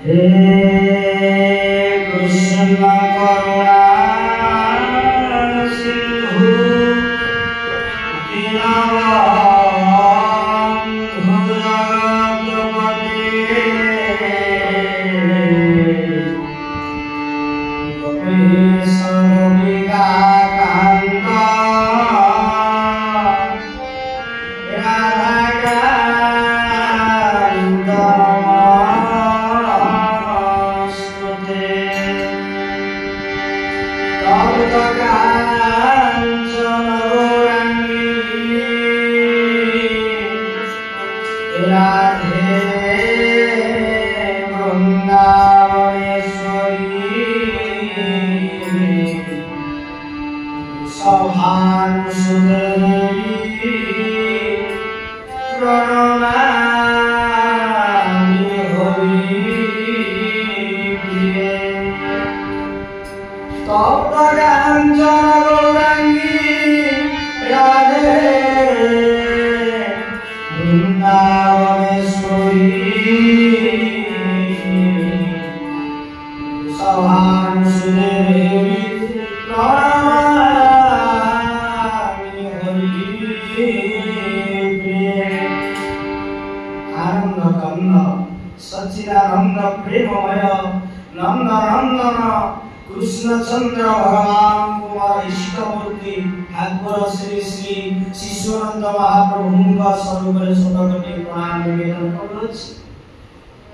हे कृष्ण करुणा सिंधु दीनबंधु जगत्पते गोपेश गोपिका कांत सच्चिदानंद प्रेममय नंद नंदन कृष्णचंद्र भगवान कुमार इष्टमूर्ति ठाकुर श्री श्री शिशुनंद महाप्रभु स्वरूप शतकोटि प्रणाम निवेदन करुछि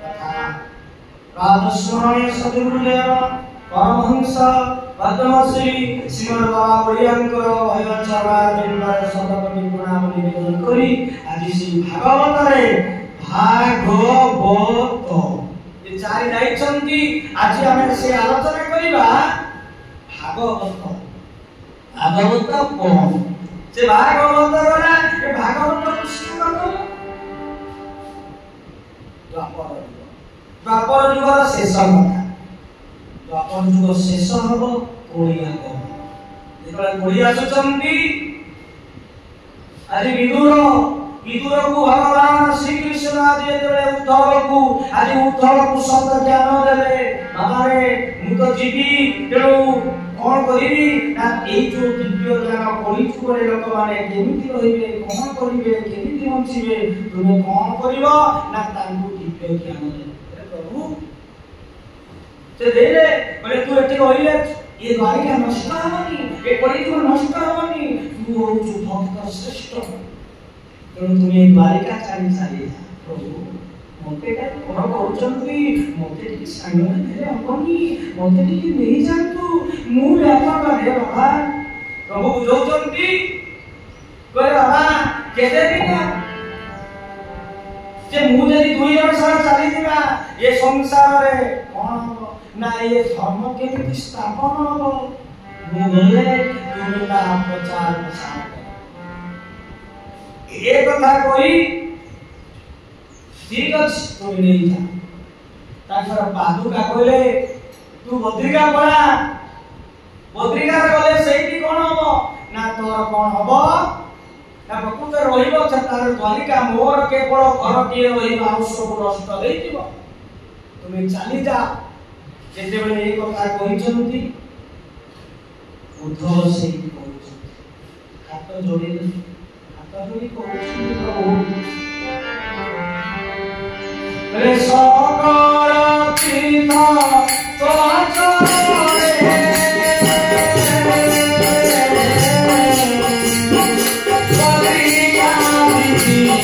तथा राजस्मरणीय सद्गुरुदेव परमहंस पद्मश्री श्रीमद बाबा बलियांकर भजन चरणारविंद शतकोटि प्रणाम निवेदन करी आज श्री भागवत रे भागवत ये चारि दायित्वंती आज हमें से आलोचना करिबा भागवत भागवत कोन से भागवत गला ये भागवत कृष्ण करो द्वापर युगर शेष कथा द्वापर युग शेष हबो कोलिया को जेतले कोलिया सुचंती आज विदुर को भगवान श्री कृष्ण आज उद्धव को शब्द ज्ञान देले बाबारे मु तो जीवी तेणु कौन करी ना ए जो दिव्य ज्ञान करी चुरे लोक माने केमिति रहिबे कौन करिवे केमिति बंचिबे तुमे कौन करिवो ना तांकु दिव्य ज्ञान दे प्रभु से देले बोले तू एते कहिले ये द्वारिका नष्ट होनी ए करी तू नष्ट होनी तू होचु भक्त श्रेष्ठ तेणु तुम्हें द्वारिका चाली सारी प्रभु मते का कोन कहउचंती मते टी संग देले अपनी मते टी नहीं जानतु मु व्यापार करे बाबा प्रभु बुझौचंती करे बाबा केते दिन जे मु जदी 2 वर्ष चली दिबा ये संसार रे कोन ना ये धर्म केमिति स्थापन हो मु बोले तुम ता प्रचार प्रसार एक कथा कोई ठीक अछि तू नहीं जा ताकर पादुका कहले तू बद्रिका पड़ा बद्रिका गले सेठी कोन हबो ना तोर कोन हबो ना प्रकृत रहिबो तार द्वारिका मोर केवल घर टिए रहिबो आ सब नष्ट देई दिबो तुमे चली जा जेते बेले एक कथा कहिसंती उद्धव से कहिसंती हाथ जोड़ी तभी कोचिंग प्रभु रे सकल तीर्थ तोचरे बलिया विधि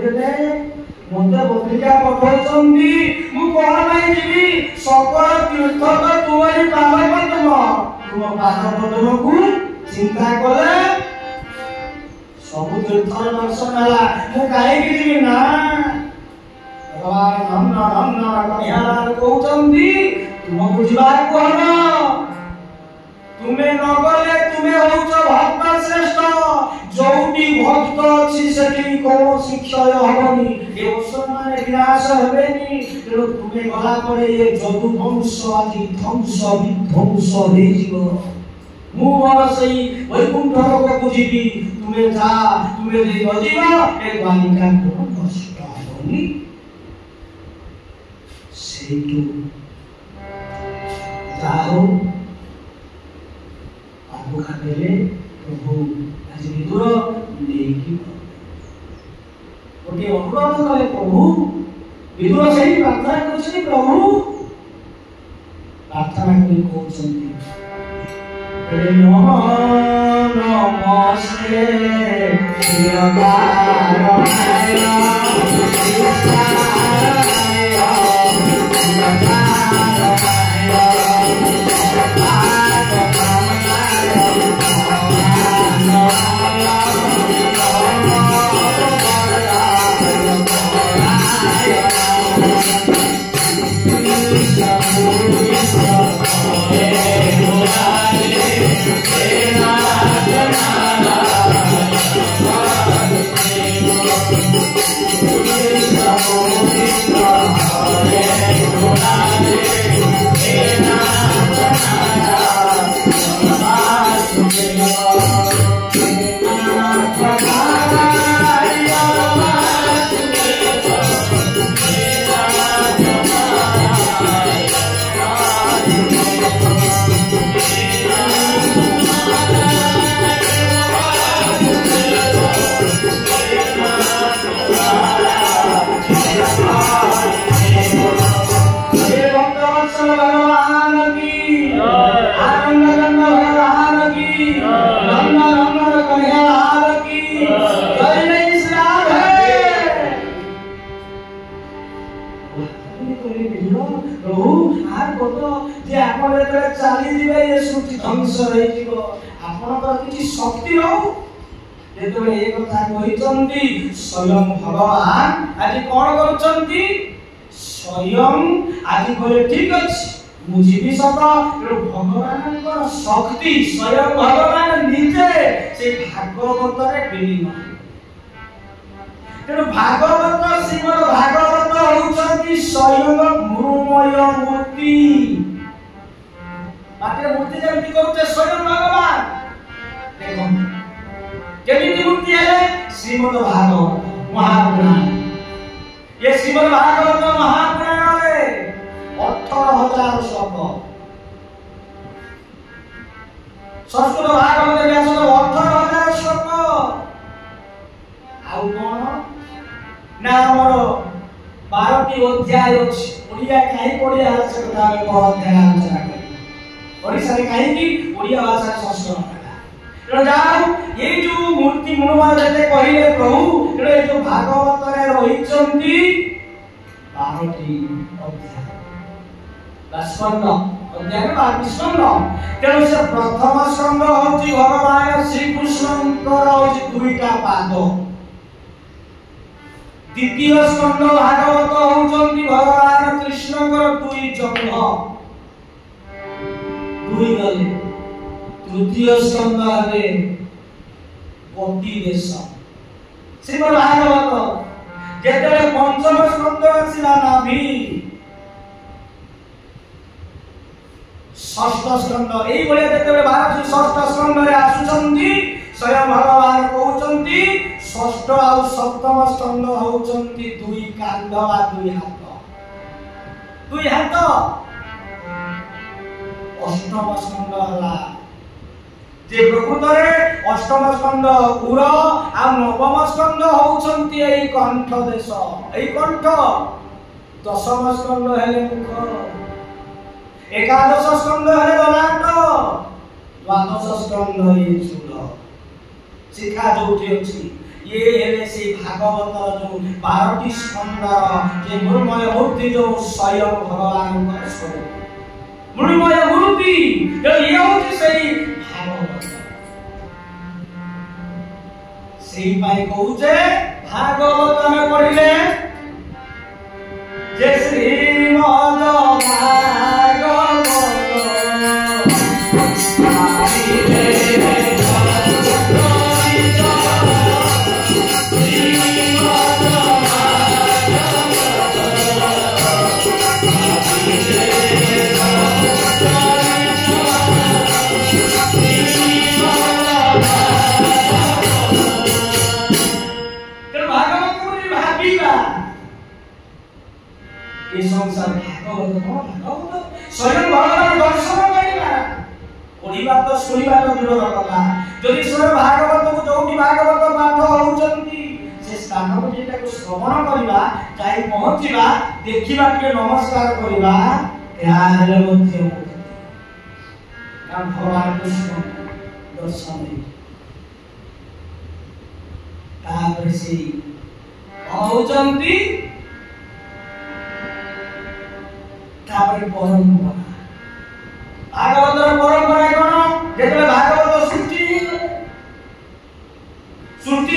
କହିଦେଲେ ମୋତେ ବଦ୍ରିକା ପଠଉଛନ୍ତି, ମୁଁ କଣ ପାଇଁ ଯିବି? ସକଳ ତୀର୍ଥ ତ ତୁମରି ପାଦପଦ୍ମ, ତୁମ ପାଦପଦ୍ମକୁ ଚିନ୍ତା କଲେ ସବୁ ତୀର୍ଥର ଦର୍ଶନ ହେଲା। ମୁଁ କାହିଁକି ଯିବି? ନା, ଭଗବାନ ନନ୍ଦ କନ୍ୟାଲାଲ କହୁଛନ୍ତି ତୁମକୁ ଯିବାକୁ ହବ। ତୁମେ ନ ଗଲେ ତୁମେ ହଉଛ ଭକ୍ତ ଶ୍ରେଷ୍ଠ। ଯୋଉଠି ଭକ୍ତ ଅଛି ସେଠି କୌଣସି କ୍ଷୟ ହବନି, ଏ ଅସୁରମାନେ ବିନାଶ ହେବେନି। ତେଣୁ ତୁମେ ଗଲା ପରେ ଏ ଯଦୁ ବଂଶ ଆଜି ଧ୍ୱଂସ ବିଧ୍ୱଂସ ହେଇଯିବ। ମୁଁ ମୋର ସେଇ ବୈକୁଣ୍ଠ ଲୋକକୁ ଯିବି, ତୁମେ ଯା, ତୁମେ ଯଦି ନ ଯିବ ଏ ବାଳିକା କଣ ନଷ୍ଟ ହବନି। ସେଇଠୁ ଯାଉ ଖାଦେଲେ ପ୍ରଭୁ ଆଜି ବିଦୁର ନେଇକି ଗୋଟିଏ ଅନୁରୋଧ କଲେ ପ୍ରଭୁ। ବିଦୁର ସେଇ ପ୍ରାର୍ଥନା କରୁଛନ୍ତି ପ୍ରଭୁ, ପ୍ରାର୍ଥନା କରି କହୁଛନ୍ତି ନମସ୍ତେ स्वयं भगवान आज कौन करुचंती? स्वयं आज बोले ठीक अछि मु जीवी सत भगवान शक्ति स्वयं भगवान निजे से भागवत रे विलीन। तेणु भागवत श्रीमद भागवत होउचंती स्वयं गुरुमय मूर्ति। बाटे मूर्ति जेमति कहते स्वयं भगवान देखो केमिति मूर्ति है श्रीमद भागवत महापुराण। ये श्रीमद भागवत महापुराण रे 18,000 श्लोक, संस्कृत भागवत व्यास 18,000 श्लोक। आउ कोन ना हमर 12टी अध्याय अछि। ओडिया काहे पढिया हला से कथा में अध्याय आलोचना करी। ओडिसा रे काहे की ओडिया भाषा संस्कृत जाओ ये जो मूर्ति मनोभाव जैसे कहले प्रभु ये जो भागवत रे रहिचंती 12टी अध्याय 52 अध्याय 22 स्कंद। तेणु से प्रथम स्कंद होची भगवान श्री कृष्णଙ୍କର होची दुईटा पाद। द्वितीय स्कंद भागवत होचंती भगवान कृष्णଙ୍କର दुई जंघ दुई गले। तृतीय स्कंद है गोटी देश श्रीमद भागवत। जेतले पंचम स्कंद आसीला नाभि, षष्ठ स्कंद एई बळे जेतले भारत षष्ठ स्कंद रे आसुचंती स्वयं भगवान कहउचंती षष्ठ आ सप्तम स्कंद होउचंती दुई कांध आ दुई हाथ। दुई हाथ अष्टम स्कंद हला जे प्रकृत रे अष्टम स्कंद उर आ नवम स्कंद होउचंती एई कंठ देश एई कंठ। दशम स्कंद हेले मुख, एकादश स्कंद हेले ललाट, द्वादश स्कंद ये चूल शिखा जोठी अछि। ये हेले से भागवत जो 12टी स्कंदर जे मृण्मय मूर्ति जो स्वयं भगवान का स्वरूप मृण्मय मूर्ति जो ये होची सही भागवत सेही पाई कहूचे भागवत में पढ़िले जे श्रीमद भागवत संसार भागवत स्वयं भगवान दर्शन करिला ओडिबा तो सुनिबा तो दूर कथा जदि स्वयं भागवत को जोटी भागवत पाठ होउचंती से स्थान को जेटा को श्रवण करिबा जाई पहुंचीबा देखिबा के नमस्कार करिबा यार मध्य काम भगवान कृष्ण दर्शन दे तापर से होउचंती तापर परंपरा भागवतर परंपरा कोन जेतले भागवत सृष्टि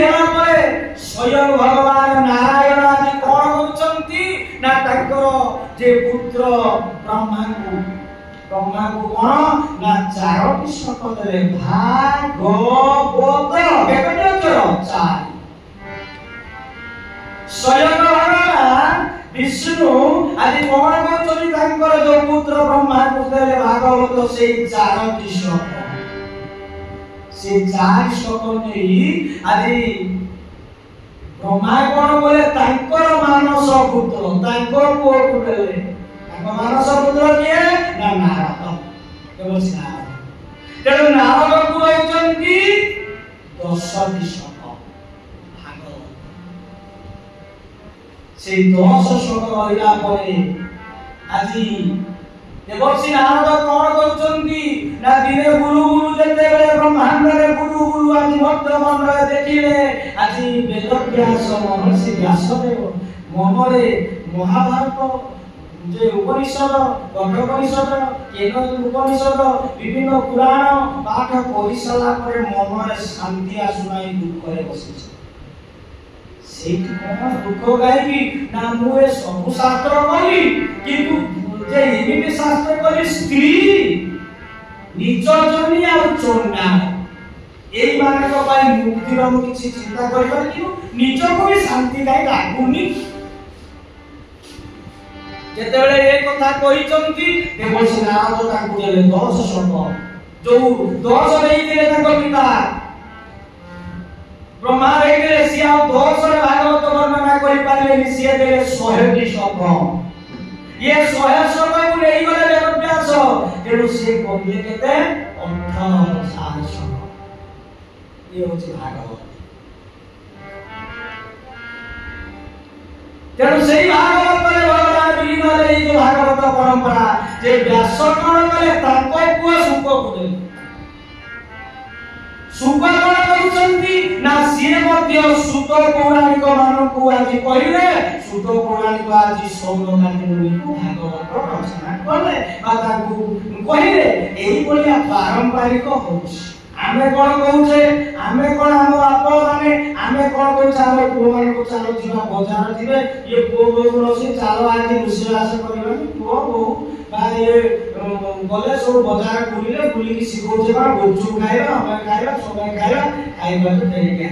होला परे स्वयं भगवान नारायण आदि कोन होचंती ना ताकर जे पुत्र ब्रह्मा को कोन ना चारोटी शपथरे भागवत केकटर चार स्वयं भगवान विष्णु आदि कोन कोचरी तांकर जो पुत्र ब्रह्मा को देले भागवत से चारोटी शपथ से चार शपथ नेई आदि ब्रह्मा कोन बोले तांकर मानस पुत्र तांकर को देले तांकर मानस पुत्र किए ना नारद केवल नारद तेणु नारद को होचंती 10टी शपथ भागवत से 10 शपथ होइला परे आजि देवर्षि नारद कोन करचंती ना दिने गुरु गुरु जते बेले ब्रह्मांड रे गुरु गुरु आदि भक्त मंडल देखिले आजि वेद व्यास महर्षि व्यासदेव मनरे महाभारत जे उपनिषद कठोपनिषद केन उपनिषद विभिन्न पुराण पाठ पढ़ी सारा परे मनरे शांति आसुनाई दुख करे बसिछ सेठी कोन दुख गाई ना मुए सब शास्त्र करी किंतु जे इमिति शास्त्र करी स्त्री निज जनी आ चोंडा एई मानक पाई मुक्तिर हम किछि चिंता करि पर कि निज को भी शांति काई लागुनी जेते बेले ए कथा कहिचंती देवर्षि नारद ताकू देले 10 शपथ जो 10 देई दिले ताको पिता ब्रह्मा देई दिले सिया 10 रे भागवत वर्णना करि पारले सिया देले 100टी शपथ ये 100 शपथ को लेई गले वेद व्यास तेणु से कहले केते 18 शपथ ये होची भागवत तेणु सेही भागवत रे भगवान विलीन रे जो भागवत परंपरा जे व्यास कोन कले ताको को सुख को दे सुख कोन करूचंती ना सिए मध्य सुत पौराणिक मान को आजि कहिले सुत पौराणिक आजि सौनकानी को भागवत रचना कले बाता को कहिले एही बोलिया पारंपरिक होछ आमे कोन कहूछे आमे कोन हम बाप माने आमे कोन कहूछ हम पुओ मान को चालो जीवा बाजार जिवे ये पुओ बो रसी चालो आजि विश्वास करबानी पुओ बो बा ये गले सब बाजार बुलिले बुली की सिखोचे बा गोचु खाइबा हम खाइबा समय खाइबा खाइबा तो देई के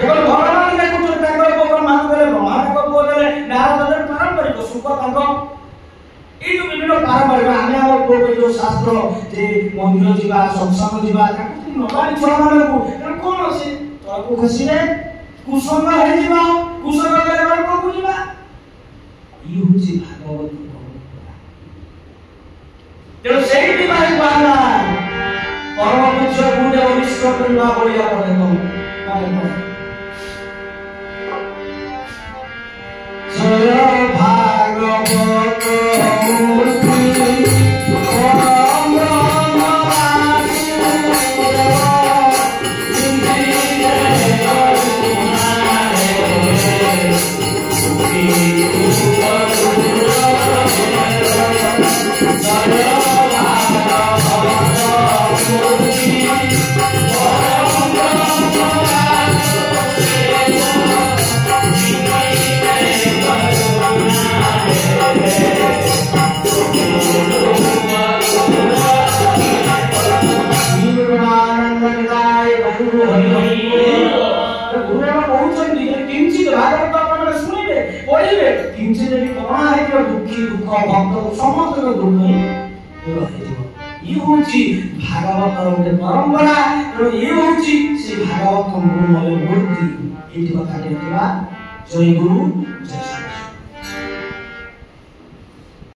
एगो भगवान देखु ताकर को मान करे भगवान को बोले नारद पारंपरिक सुख ताको এই যে বিভিন্ন পারম্পরিক আমি আমার পূর্বে যে শাস্ত্র যে মন্দির ଯିବା সৎসঙ্গ ଯିବା তাকে নবানি ছড়া মানকু এর কোন আছে তোরকু খসিলে কুসঙ্গ হয়ে ଯିବା কুসঙ্গ করে মানকু ଯିବା ই হচ্ছে ভাগবত পরম্পরা তেও সেইটি ভাই বাংলা পরম পূজ্য গুণে অনিষ্ট করিবা বলিয়া পড়ে তো মানে জয় ভাগবত Om किछि जदि कोना है कि दुखी दुख भक्त समस्त दुख ही दूर हो जिवो ई होची भागवत रे परंपरा तो ई होची से भागवत मूल मूर्ति एठी कथा कहतिबा जय गुरु जय